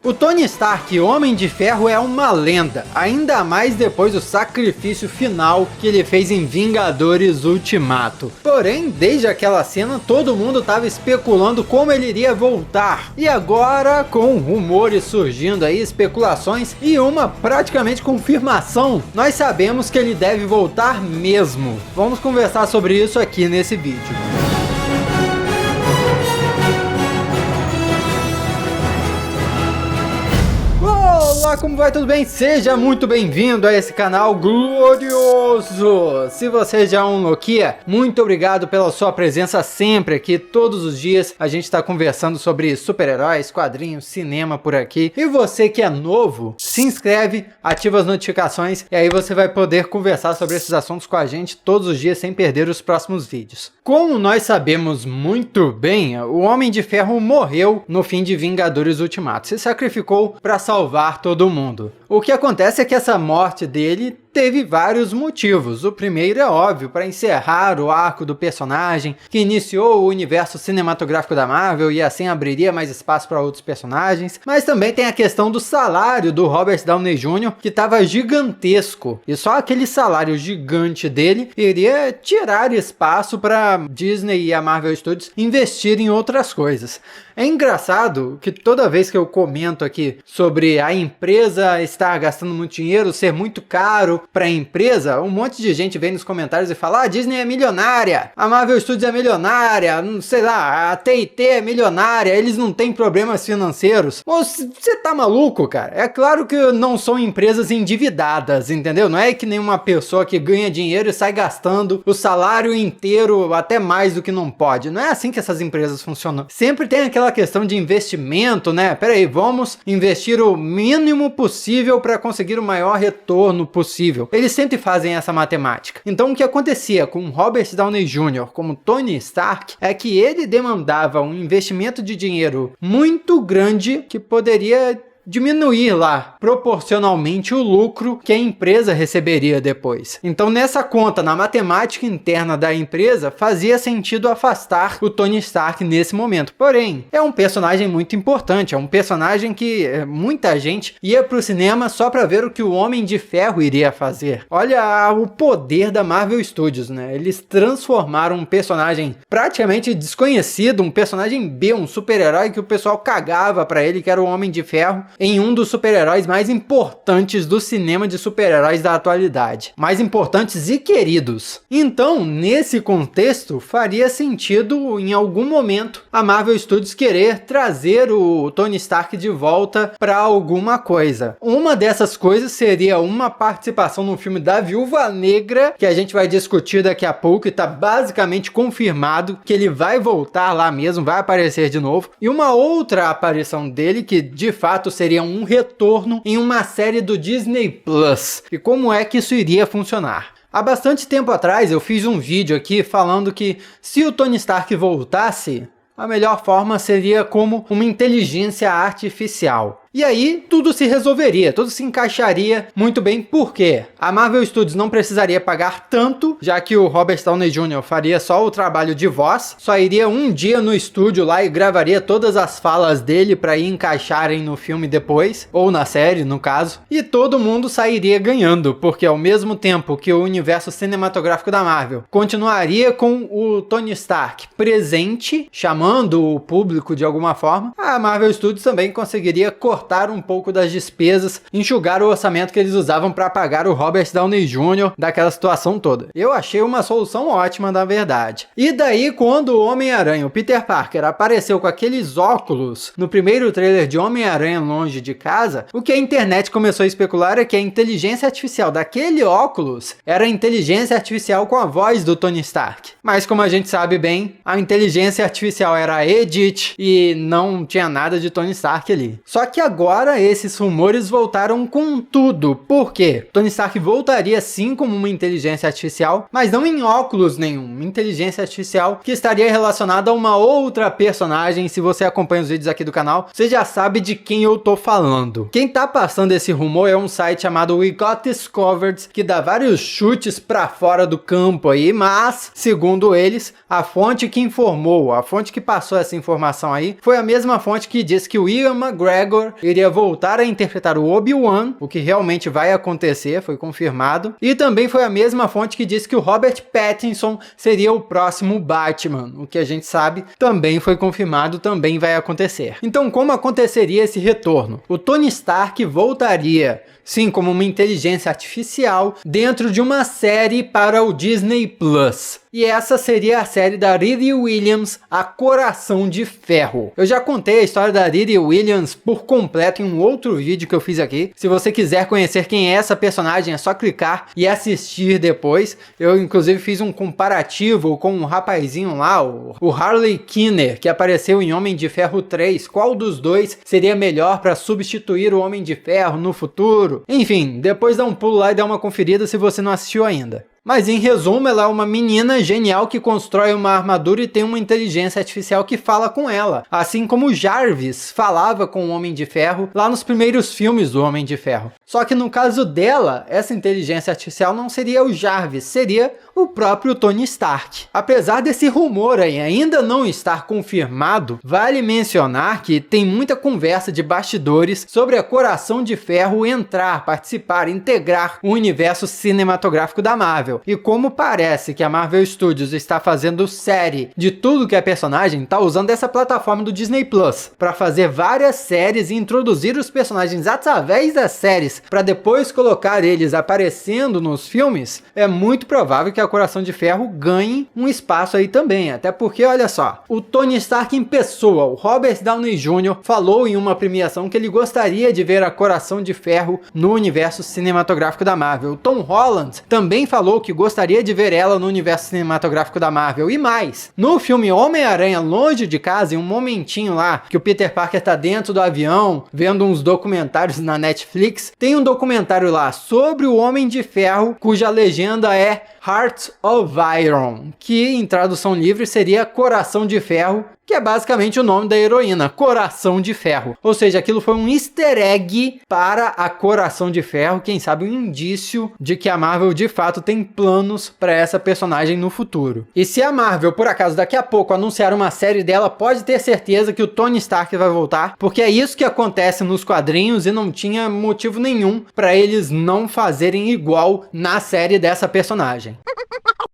O Tony Stark, Homem de Ferro, é uma lenda, ainda mais depois do sacrifício final que ele fez em Vingadores Ultimato. Porém, desde aquela cena, todo mundo estava especulando como ele iria voltar. E agora, com rumores surgindo aí, especulações e uma praticamente confirmação, nós sabemos que ele deve voltar mesmo. Vamos conversar sobre isso aqui nesse vídeo. Olá, como vai? Tudo bem? Seja muito bem-vindo a esse canal glorioso! Se você já é um Nokia, muito obrigado pela sua presença sempre aqui. Todos os dias a gente está conversando sobre super-heróis, quadrinhos, cinema por aqui. E você que é novo, se inscreve, ativa as notificações e aí você vai poder conversar sobre esses assuntos com a gente todos os dias sem perder os próximos vídeos. Como nós sabemos muito bem, o Homem de Ferro morreu no fim de Vingadores Ultimato. Se sacrificou para salvar todo mundo. O que acontece é que essa morte dele teve vários motivos. O primeiro é óbvio, para encerrar o arco do personagem que iniciou o universo cinematográfico da Marvel e assim abriria mais espaço para outros personagens. Mas também tem a questão do salário do Robert Downey Jr., que estava gigantesco. E só aquele salário gigante dele iria tirar espaço para Disney e a Marvel Studios investir em outras coisas. É engraçado que toda vez que eu comento aqui sobre a empresa estar gastando muito dinheiro, ser muito caro para a empresa, um monte de gente vem nos comentários e fala: a Disney é milionária, a Marvel Studios é milionária, sei lá, a TIT é milionária, eles não têm problemas financeiros. Você tá maluco, cara? É claro que não são empresas endividadas, entendeu? Não é que nem uma pessoa que ganha dinheiro e sai gastando o salário inteiro, até mais do que não pode. Não é assim que essas empresas funcionam. Sempre tem aquela questão de investimento, né? Peraí, vamos investir o mínimo possível para conseguir o maior retorno possível. Eles sempre fazem essa matemática. Então o que acontecia com Robert Downey Jr. como Tony Stark é que ele demandava um investimento de dinheiro muito grande que poderia diminuir lá proporcionalmente o lucro que a empresa receberia depois. Então nessa conta, na matemática interna da empresa, fazia sentido afastar o Tony Stark nesse momento. Porém, é um personagem muito importante, é um personagem que muita gente ia pro cinema só para ver o que o Homem de Ferro iria fazer. Olha o poder da Marvel Studios, né? Eles transformaram um personagem praticamente desconhecido, um personagem B, um super-herói que o pessoal cagava para ele, que era o Homem de Ferro, em um dos super-heróis mais importantes do cinema de super-heróis da atualidade. Mais importantes e queridos. Então, nesse contexto, faria sentido, em algum momento, a Marvel Studios querer trazer o Tony Stark de volta para alguma coisa. Uma dessas coisas seria uma participação no filme da Viúva Negra, que a gente vai discutir daqui a pouco, e tá basicamente confirmado que ele vai voltar lá mesmo, vai aparecer de novo. E uma outra aparição dele, que de fato seria um retorno em uma série do Disney Plus. E como é que isso iria funcionar? Há bastante tempo atrás eu fiz um vídeo aqui falando que se o Tony Stark voltasse, a melhor forma seria como uma inteligência artificial. E aí tudo se resolveria, tudo se encaixaria muito bem, porque a Marvel Studios não precisaria pagar tanto, já que o Robert Downey Jr. faria só o trabalho de voz, só iria um dia no estúdio lá e gravaria todas as falas dele para ir encaixarem no filme depois, ou na série no caso, e todo mundo sairia ganhando, porque ao mesmo tempo que o universo cinematográfico da Marvel continuaria com o Tony Stark presente, chamando o público de alguma forma, a Marvel Studios também conseguiria cortar um pouco das despesas, enxugar o orçamento que eles usavam para pagar o Robert Downey Jr. daquela situação toda. Eu achei uma solução ótima, na verdade. E daí, quando o Homem-Aranha, o Peter Parker, apareceu com aqueles óculos no primeiro trailer de Homem-Aranha Longe de Casa, o que a internet começou a especular é que a inteligência artificial daquele óculos era a inteligência artificial com a voz do Tony Stark. Mas como a gente sabe bem, a inteligência artificial era a Edith e não tinha nada de Tony Stark ali. Só que agora esses rumores voltaram com tudo. Por quê? Tony Stark voltaria sim como uma inteligência artificial, mas não em óculos nenhum. Inteligência artificial que estaria relacionada a uma outra personagem. Se você acompanha os vídeos aqui do canal, você já sabe de quem eu tô falando. Quem tá passando esse rumor é um site chamado We Got Discovered, que dá vários chutes pra fora do campo aí, mas, segundo eles, a fonte que informou, a fonte que passou essa informação aí, foi a mesma fonte que diz que o Ian McGregor iria voltar a interpretar o Obi-Wan, o que realmente vai acontecer, foi confirmado. E também foi a mesma fonte que disse que o Robert Pattinson seria o próximo Batman, o que a gente sabe também foi confirmado, também vai acontecer. Então, como aconteceria esse retorno? O Tony Stark voltaria, sim, como uma inteligência artificial, dentro de uma série para o Disney Plus. E essa seria a série da Riri Williams, A Coração de Ferro. Eu já contei a história da Riri Williams por completo em um outro vídeo que eu fiz aqui. Se você quiser conhecer quem é essa personagem, é só clicar e assistir depois. Eu, inclusive, fiz um comparativo com um rapazinho lá, o Harley Kinner, que apareceu em Homem de Ferro 3. Qual dos dois seria melhor para substituir o Homem de Ferro no futuro? Enfim, depois dá um pulo lá e dá uma conferida se você não assistiu ainda. Mas em resumo, ela é uma menina genial que constrói uma armadura e tem uma inteligência artificial que fala com ela. Assim como Jarvis falava com o Homem de Ferro lá nos primeiros filmes do Homem de Ferro. Só que no caso dela, essa inteligência artificial não seria o Jarvis, seria o próprio Tony Stark. Apesar desse rumor aí ainda não estar confirmado, vale mencionar que tem muita conversa de bastidores sobre a Coração de Ferro entrar, participar, integrar o universo cinematográfico da Marvel. E como parece que a Marvel Studios está fazendo série de tudo que é personagem, tá usando essa plataforma do Disney Plus para fazer várias séries e introduzir os personagens através das séries para depois colocar eles aparecendo nos filmes, é muito provável que a Coração de Ferro ganhe um espaço aí também. Até porque, olha só, o Tony Stark em pessoa, o Robert Downey Jr., falou em uma premiação que ele gostaria de ver a Coração de Ferro no universo cinematográfico da Marvel. O Tom Holland também falou que gostaria de ver ela no universo cinematográfico da Marvel. E mais, no filme Homem-Aranha Longe de Casa, em um momentinho lá que o Peter Parker tá dentro do avião vendo uns documentários na Netflix, tem um documentário lá sobre o Homem de Ferro cuja legenda é Heart of Iron, que em tradução livre seria Coração de Ferro, que é basicamente o nome da heroína, Coração de Ferro. Ou seja, aquilo foi um easter egg para a Coração de Ferro, quem sabe um indício de que a Marvel de fato tem planos para essa personagem no futuro. E se a Marvel, por acaso, daqui a pouco anunciar uma série dela, pode ter certeza que o Tony Stark vai voltar, porque é isso que acontece nos quadrinhos e não tinha motivo nenhum para eles não fazerem igual na série dessa personagem.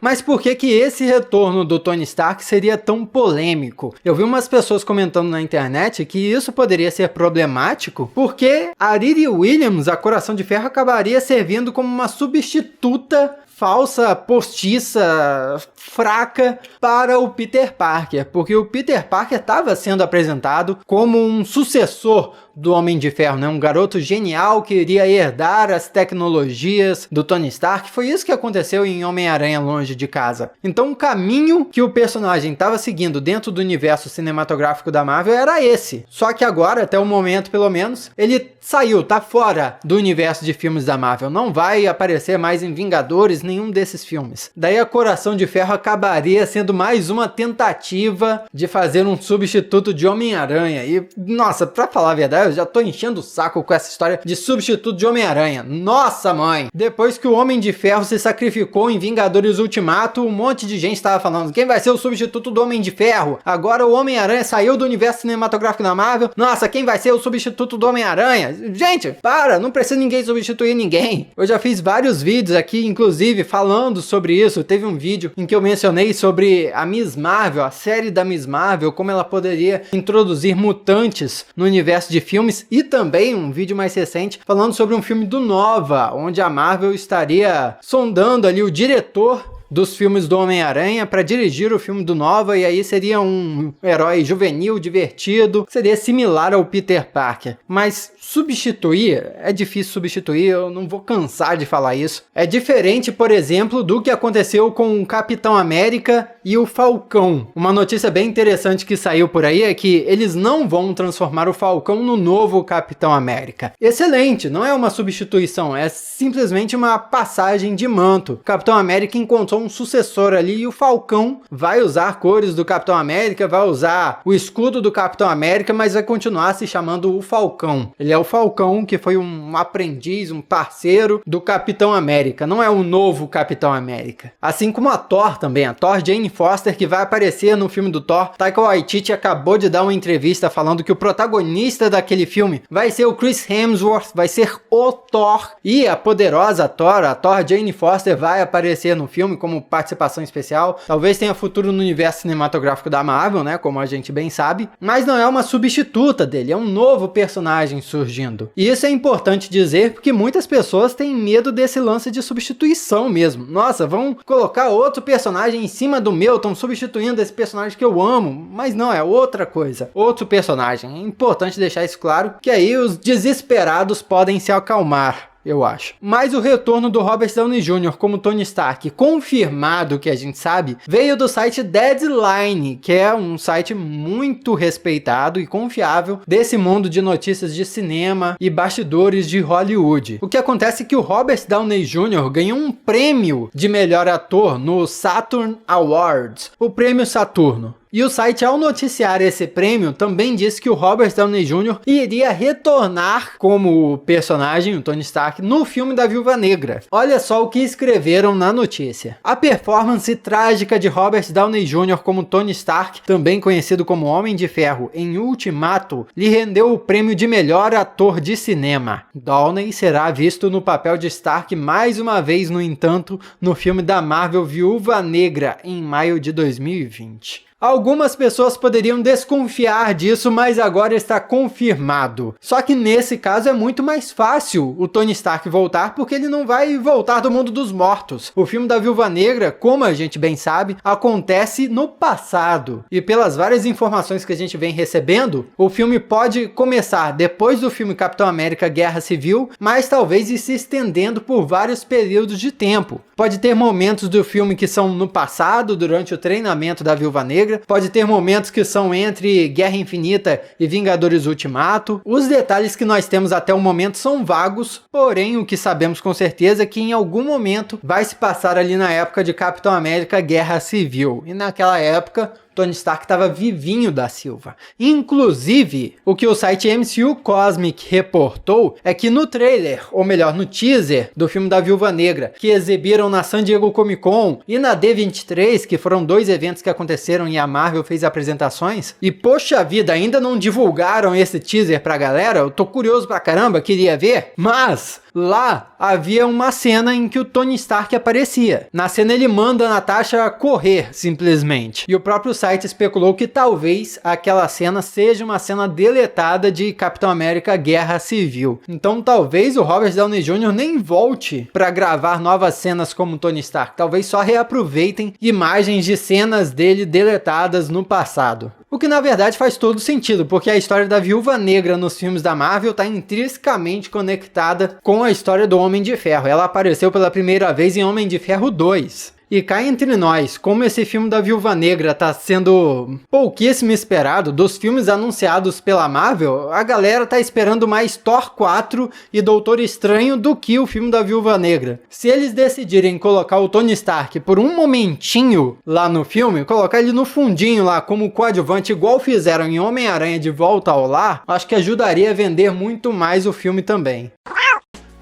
Mas por que que esse retorno do Tony Stark seria tão polêmico? Eu vi umas pessoas comentando na internet que isso poderia ser problemático porque a Riri Williams, a Coração de Ferro, acabaria servindo como uma substituta falsa, postiça, fraca para o Peter Parker, porque o Peter Parker estava sendo apresentado como um sucessor do Homem de Ferro, né? Um garoto genial que iria herdar as tecnologias do Tony Stark. Foi isso que aconteceu em Homem-Aranha Longe de Casa. Então o caminho que o personagem estava seguindo dentro do universo cinematográfico da Marvel era esse. Só que agora, até o momento pelo menos, ele saiu, tá fora do universo de filmes da Marvel. Não vai aparecer mais em Vingadores, nenhum desses filmes. Daí a Coração de Ferro acabaria sendo mais uma tentativa de fazer um substituto de Homem-Aranha. E, nossa, pra falar a verdade, eu já tô enchendo o saco com essa história de substituto de Homem-Aranha. Nossa, mãe! Depois que o Homem de Ferro se sacrificou em Vingadores Ultimato, um monte de gente tava falando: quem vai ser o substituto do Homem de Ferro? Agora o Homem-Aranha saiu do universo cinematográfico da Marvel. Nossa, quem vai ser o substituto do Homem-Aranha? Gente, para! Não precisa ninguém substituir ninguém. Eu já fiz vários vídeos aqui, inclusive, falando sobre isso. Teve um vídeo em que eu mencionei sobre a Miss Marvel, a série da Miss Marvel, como ela poderia introduzir mutantes no universo de filmes, e também um vídeo mais recente falando sobre um filme do Nova, onde a Marvel estaria sondando ali o diretor dos filmes do Homem-Aranha para dirigir o filme do Nova, e aí seria um herói juvenil, divertido, seria similar ao Peter Parker. Mas substituir, é difícil substituir, eu não vou cansar de falar isso. É diferente, por exemplo, do que aconteceu com o Capitão América e o Falcão. Uma notícia bem interessante que saiu por aí é que eles não vão transformar o Falcão no novo Capitão América. Excelente, não é uma substituição, é simplesmente uma passagem de manto. O Capitão América encontrou um sucessor ali e o Falcão vai usar cores do Capitão América, vai usar o escudo do Capitão América, mas vai continuar se chamando o Falcão. Ele é o Falcão que foi um aprendiz, um parceiro do Capitão América, não é um novo Capitão América. Assim como a Thor também, a Thor Jane Foster, que vai aparecer no filme do Thor. Taika Waititi acabou de dar uma entrevista falando que o protagonista daquele filme vai ser o Chris Hemsworth, vai ser o Thor, e a poderosa Thor, a Thor Jane Foster, vai aparecer no filme como participação especial. Talvez tenha futuro no universo cinematográfico da Marvel, né, como a gente bem sabe, mas não é uma substituta dele, é um novo personagem surgindo. E isso é importante dizer porque muitas pessoas têm medo desse lance de substituição mesmo. Nossa, vão colocar outro personagem em cima do meu, estão substituindo esse personagem que eu amo, mas não, é outra coisa, outro personagem. É importante deixar isso claro, que aí os desesperados podem se acalmar, eu acho. Mas o retorno do Robert Downey Jr. como Tony Stark, confirmado que a gente sabe, veio do site Deadline, que é um site muito respeitado e confiável desse mundo de notícias de cinema e bastidores de Hollywood. O que acontece é que o Robert Downey Jr. ganhou um prêmio de melhor ator no Saturn Awards, o prêmio Saturno. E o site, ao noticiar esse prêmio, também disse que o Robert Downey Jr. iria retornar como personagem, o Tony Stark, no filme da Viúva Negra. Olha só o que escreveram na notícia. A performance trágica de Robert Downey Jr. como Tony Stark, também conhecido como Homem de Ferro, em Ultimato, lhe rendeu o prêmio de melhor ator de cinema. Downey será visto no papel de Stark mais uma vez, no entanto, no filme da Marvel Viúva Negra, em maio de 2020. Algumas pessoas poderiam desconfiar disso, mas agora está confirmado. Só que nesse caso é muito mais fácil o Tony Stark voltar, porque ele não vai voltar do mundo dos mortos. O filme da Viúva Negra, como a gente bem sabe, acontece no passado. E pelas várias informações que a gente vem recebendo, o filme pode começar depois do filme Capitão América Guerra Civil, mas talvez ir se estendendo por vários períodos de tempo. Pode ter momentos do filme que são no passado, durante o treinamento da Viúva Negra, pode ter momentos que são entre Guerra Infinita e Vingadores Ultimato. Os detalhes que nós temos até o momento são vagos, porém o que sabemos com certeza é que em algum momento vai se passar ali na época de Capitão América Guerra Civil. E naquela época Tony Stark estava vivinho da Silva. Inclusive, o que o site MCU Cosmic reportou é que no trailer, ou melhor, no teaser do filme da Viúva Negra, que exibiram na San Diego Comic Con e na D23, que foram dois eventos que aconteceram e a Marvel fez apresentações, e poxa vida, ainda não divulgaram esse teaser pra galera, eu tô curioso pra caramba, queria ver, mas lá havia uma cena em que o Tony Stark aparecia. Na cena ele manda a Natasha correr, simplesmente. E o próprio site especulou que talvez aquela cena seja uma cena deletada de Capitão América Guerra Civil. Então talvez o Robert Downey Jr. nem volte para gravar novas cenas como Tony Stark. Talvez só reaproveitem imagens de cenas dele deletadas no passado. O que na verdade faz todo sentido, porque a história da Viúva Negra nos filmes da Marvel está intrinsecamente conectada com a história do Homem de Ferro. Ela apareceu pela primeira vez em Homem de Ferro 2. E cá entre nós, como esse filme da Viúva Negra tá sendo pouquíssimo esperado dos filmes anunciados pela Marvel, a galera tá esperando mais Thor 4 e Doutor Estranho do que o filme da Viúva Negra. Se eles decidirem colocar o Tony Stark por um momentinho lá no filme, colocar ele no fundinho lá como coadjuvante, igual fizeram em Homem-Aranha de Volta ao Lar, acho que ajudaria a vender muito mais o filme também.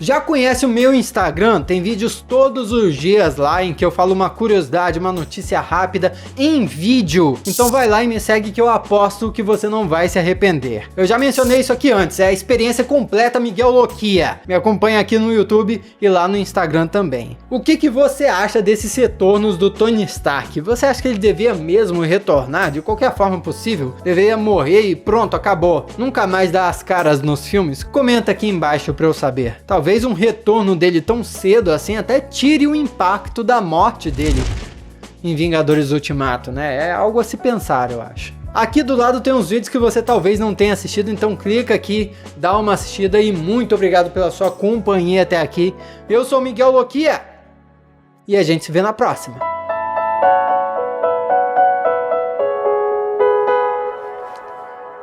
Já conhece o meu Instagram? Tem vídeos todos os dias lá em que eu falo uma curiosidade, uma notícia rápida em vídeo. Então vai lá e me segue que eu aposto que você não vai se arrepender. Eu já mencionei isso aqui antes, é a experiência completa Miguel Loquia. Me acompanha aqui no YouTube e lá no Instagram também. O que você acha desses retornos do Tony Stark? Você acha que ele devia mesmo retornar de qualquer forma possível? Deveria morrer e pronto, acabou. Nunca mais dar as caras nos filmes? Comenta aqui embaixo pra eu saber. Talvez um retorno dele tão cedo assim até tire o impacto da morte dele em Vingadores Ultimato, né? É algo a se pensar, eu acho. Aqui do lado tem uns vídeos que você talvez não tenha assistido, então clica aqui, dá uma assistida e muito obrigado pela sua companhia até aqui. Eu sou o Miguel Loquia e a gente se vê na próxima.